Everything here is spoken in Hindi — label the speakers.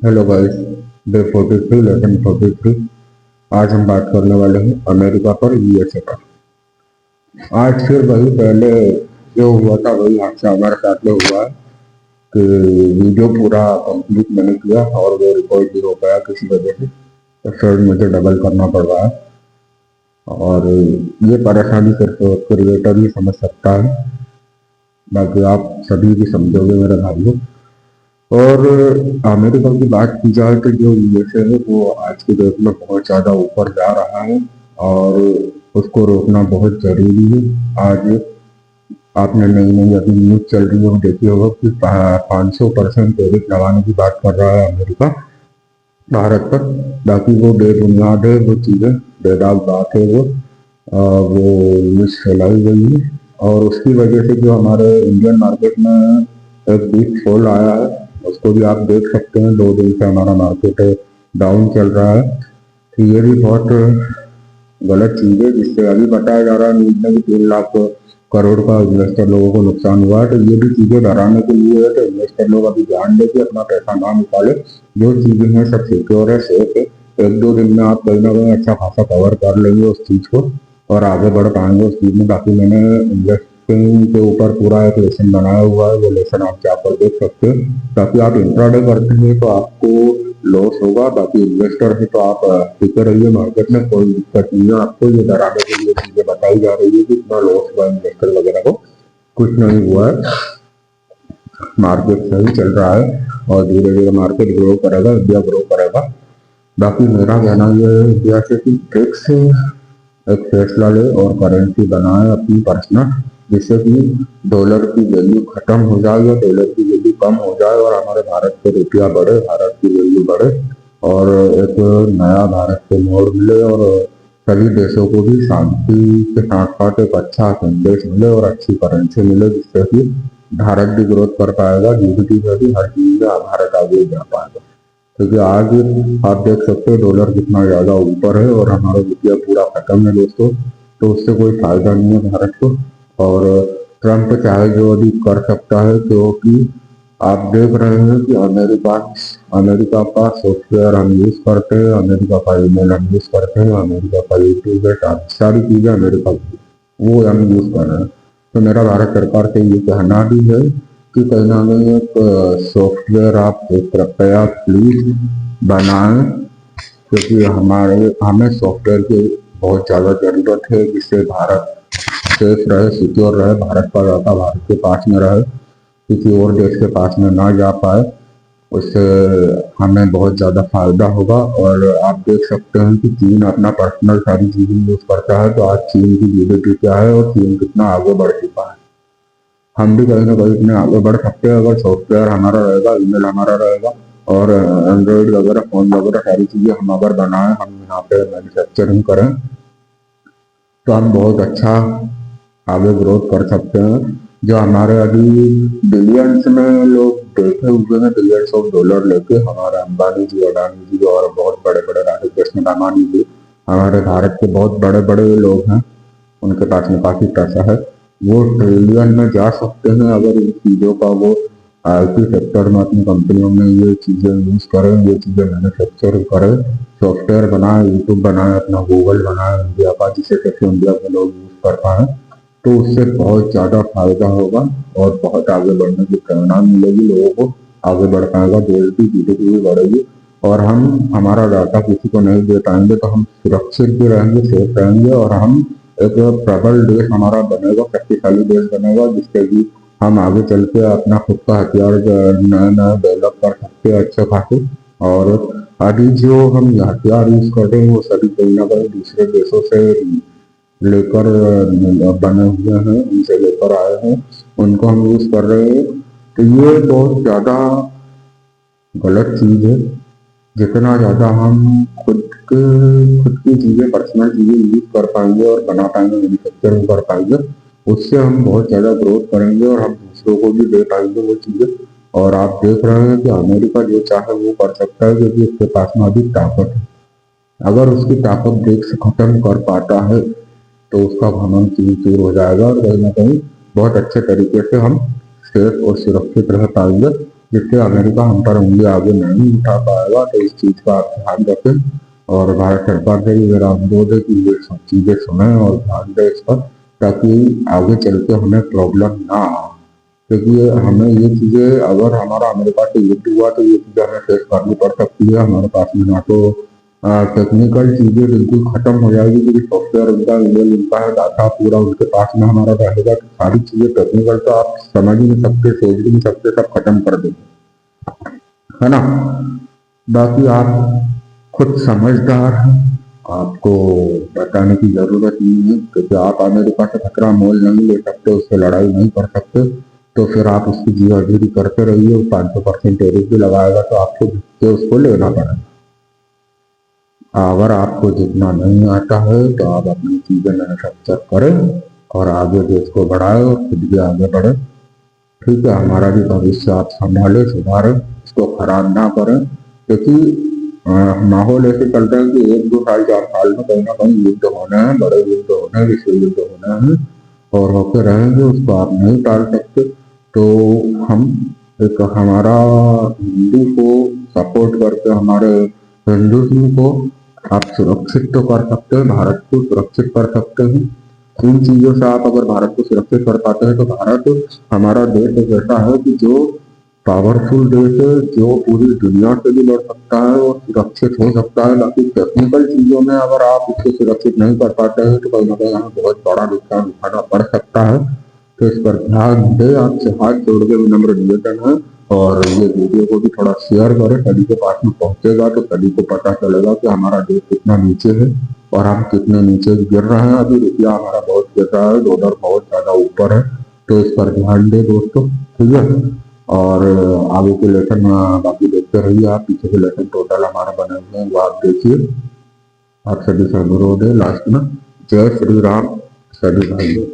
Speaker 1: Hello guys. Day 43 lesson 43। आज हम बात करने वाले हैं अमेरिका पर यूएसए पर। आज फिर वही पहले जो हुआ था वही हादसा हमारे साथ में हुआ है कि वीडियो पूरा कंप्लीट मैंने किया और वो रिकॉर्ड भी हो पाया किसी वजह से। तो फिर मुझे डबल करना पड़ रहा है और ये परेशानी सिर्फ क्रिएटर ही समझ सकता है। बाकी आप सभी भी समझोगे मेरे भाइयों। और अमेरिका की बात की जाए तो जो यूएसए है वो आज के डेट में बहुत ज़्यादा ऊपर जा रहा है और उसको रोकना बहुत जरूरी है। आज आपने नई नई अभी न्यूज चल रही है वो देखी होगा कि 500% टैरिफ लगाने की बात कर रहा है अमेरिका भारत पर। बाकी वो बेबुनियाद है, वो चीज़ें बेदाग बात है, वो न्यूज फैलाई गई है और उसकी वजह से जो हमारे इंडियन मार्केट में एक बिग फॉल आया है उसको भी आप देख सकते हैं। 2 दिन से हमारा मार्केट डाउन चल रहा है। तो ये भी बहुत गलत चीज है जिससे अभी बताया जा रहा है न्यूज में कि 3 लाख करोड़ का इन्वेस्टर लोगों को नुकसान हुआ है। तो ये भी चीजें डराने के लिए है। तो इन्वेस्टर लोग अभी ध्यान दे के अपना पैसा ना निकाले। जो चीजें हैं सब सिक्योर है, सेफ है। 1-2 दिन में आप कहीं ना कहीं अच्छा खासा कवर कर लेंगे उस चीज को और आगे बढ़ पाएंगे उस चीज में। बाकी मैंने इन्वेस्टिंग के ऊपर पूरा एक लेसन बनाया हुआ है, वो लेसन आप जाकर देख सकते हैं। ताकि आप इंट्राडे करते हैं तो आपको लॉस होगा, बाकी इन्वेस्टर है तो आप टिके रहिए मार्केट में, कोई दिक्कत नहीं है आपको। ये डराने के लिए चीजें बताई जा रही है कि इतना लॉस हुआ इन्वेस्टर वगैरह को, कुछ नहीं हुआ है। मार्केट सही चल रहा है और धीरे धीरे मार्केट ग्रो करेगा, इंडिया ग्रो करेगा। बाकी मेरा कहना यह है इंडिया से कि ब्रिक्स एक फैसला ले और करेंसी बनाए अपनी पर्सनल, जिससे कि डॉलर की वैल्यू खत्म हो जाए या डॉलर की वैल्यू कम हो जाए और हमारे भारत के रुपया बढ़े, भारत की वैल्यू बढ़े और एक नया भारत को मोड़ मिले और सभी देशों को भी शांति के साथ साथ एक अच्छा संदेश मिले और अच्छी करेंसी मिले, जिससे कि भारत भी ग्रोथ कर पाएगा, जीडीपी में भी, हर चीज में भारत आगे जा पाएगा। क्योंकि आज आप देख सकते हो डॉलर कितना ज्यादा ऊपर है और हमारा रुपया पूरा खत्म है दोस्तों। तो उससे कोई फायदा नहीं है भारत को। और ट्रम्प चाहे जो अभी कर सकता है, क्योंकि आप देख रहे हैं कि अमेरिका का सॉफ्टवेयर हम यूज करते हैं, अमेरिका का ईमेल हम यूज करते हैं, अमेरिका का यूट्यूब है, सारी चीजें अमेरिका की वो हम यूज कर रहे हैं। तो मेरा भारत सरकार से ये कहना भी है कि कहीं ना कहीं एक सॉफ्टवेयर आप कृपया प्लीज बनाएं, क्योंकि हमें सॉफ्टवेयर की बहुत ज़्यादा ज़रूरत है जिससे भारत सेफ रहे, सिक्योर रहे, भारत का डाटा भारत के पास में रहे, किसी और देश के पास में ना जा पाए। उससे हमें बहुत ज़्यादा फायदा होगा। और आप देख सकते हैं कि चीन अपना पर्सनल सारी चीज़ें यूज करता है, तो आज चीन की जीडीपी क्या है और चीन कितना आगे बढ़ चुका है। हम भी कहीं ना कहीं इतने आगे बढ़ सकते हैं अगर सॉफ्टवेयर हमारा रहेगा, ईमेल हमारा रहेगा और एंड्रॉइड वगैरह फोन वगैरह सारी चीजें हम अगर बनाएं, हम यहाँ पे मैन्युफैक्चरिंग करें तो हम बहुत अच्छा आगे ग्रोथ कर सकते हैं। जो हमारे अभी बिलियंस में लोग बैठे हुए हैं, बिलियंस ऑफ डॉलर लेके, हमारे अंबानी जी, अडानी जी और बहुत बड़े बड़े राकेश कृष्ण अंबानी जी, हमारे भारत के बहुत बड़े बड़े लोग हैं, उनके पास में काफी पैसा है। वो ट्रिलियन में जा सकते हैं अगर इन चीजों का वो आईटी सेक्टर में अपनी कंपनियों में ये चीजें यूज करें, ये चीजें मैन्युफैक्चर करें, सॉफ्टवेयर बनाए, यूट्यूब बनाए, अपना गूगल बनाए इंडिया का, जिसे कैसे इंडिया के लोग यूज कर पाए। तो उससे बहुत ज्यादा फायदा होगा और बहुत आगे बढ़ने की प्रेरणा मिलेगी लोगों को, आगे बढ़ पाएगा, देश की जीडीपी भी बढ़ेगी और हम हमारा डाटा किसी को नहीं दे पाएंगे तो हम सुरक्षित भी रहेंगे, सेफ रहेंगे और हम एक प्रबल देश हमारा बनेगा, शक्तिशाली देश बनेगा, जिससे कि हम आगे चल के अपना खुद का हथियार नया नया डेवलप कर सकते हैं अच्छे खासे। और अभी जो हम हथियार यूज कर रहे हैं वो सभी कहीं ना कहीं दूसरे देशों से लेकर बने हुए हैं, उनसे लेकर आए हैं, उनको हम यूज कर रहे हैं। तो ये बहुत ज्यादा गलत चीज है। जितना ज्यादा हम खुद की चीजें, पर्सनल चीजें यूज कर पाएंगे और बना पाएंगे, मैन्युफैक्चरिंग कर पाएंगे, उससे हम बहुत ज्यादा ग्रोथ करेंगे और हम दूसरों को भी दे पाएंगे वो चीजें। और आप देख रहे हैं कि अमेरिका जो चाहे वो कर सकता है, क्योंकि उसके पास में अभी ताकत है। अगर उसकी ताकत देश से खत्म कर पाता है तो उसका घमंड चूर चूर हो जाएगा और कहीं ना कहीं बहुत अच्छे तरीके से हम सेफ और सुरक्षित रह पाएंगे। जिससे अमेरिका हम पर उंगली आगे नहीं उठा पाएगा। तो इस चीज का आप ध्यान रखें और भारत सरकार से भी मेरा अनुरोध है कि ये सब चीजें सुने और ध्यान दें इस पर, ताकि आगे चल के हमें प्रॉब्लम ना आए। क्योंकि हमें ये चीजें, अगर हमारा अमेरिका से युद्ध हुआ तो ये चीजें हमें फेस करनी पड़ सकती है। हमारे पास में ना तो टेक्निकल चीजें बिल्कुल खत्म हो जाएगी, क्योंकि सॉफ्टवेयर उनका, ईमेल उनका है, डाटा पूरा उनके पास में हमारा रहेगा, तो सारी चीजें टेक्निकल तो आप समझ ही नहीं सकते, सोच भी नहीं सकते, सब खत्म कर देंगे, है ना। बाकी आप खुद समझदार हैं, आपको बताने की जरूरत नहीं है, क्योंकि आप अमेरिका से खतरा मोल नहीं ले सकते, उससे लड़ाई नहीं कर सकते। तो फिर आप उसकी जीवाजीरी करते रहिए, 500% टैरिफ भी लगाएगा तो आपको जिससे उसको लेना पड़ेगा। अगर आपको जितना नहीं आता है तो आप अपनी चीजें मैन्युफैक्चर करें और आगे देश को बढ़ाए और खुद भी आगे बढ़े। ठीक है, हमारा भी भविष्य आप संभाले, सुधारे, इसको खराब ना करें। क्योंकि माहौल ऐसे चलता है कि 1-2 साल 4 साल में कहीं ना कहीं युद्ध होना है, बड़े युद्ध होने हैं, विश्व युद्ध होना है और होते रहेंगे, उसको आप नहीं टाल सकते। तो हम एक हमारा हिंदू को सपोर्ट करके हमारे हिंदुत्व को आप सुरक्षित तो कर सकते हैं, भारत को सुरक्षित कर सकते हैं। इन चीजों से आप अगर भारत को सुरक्षित कर पाते हैं तो भारत हमारा देश एक ऐसा है कि जो पावरफुल देश है, जो पूरी दुनिया से भी लड़ सकता है और सुरक्षित हो सकता है। बाकी टेक्निकल चीजों में अगर आप उसको सुरक्षित नहीं कर पाते हैं तो कहीं ना कहीं हमें बहुत बड़ा नुकसान उठाना पड़ सकता है। तो इस पर ध्यान दे, आपसे हाथ जोड़ के विनम्र निवेदन है। और ये वीडियो को भी थोड़ा शेयर करें, सभी के पास में पहुंचेगा तो सभी को पता चलेगा कि हमारा देश कितना नीचे है और हम कितने नीचे गिर रहे हैं। अभी रुपया हमारा बहुत गिर रहा है, डॉलर बहुत ज्यादा ऊपर है। तो इस पर ध्यान दे दोस्तों, ठीक है। और आगे के लेसन बाकी देखते रहिए आप, पीछे के लेसन टोटल हमारे बने हुए हैं वो आप देखिए। आप सभी से अनुरोध है लास्ट में, जय श्री राम सभी भाइयों।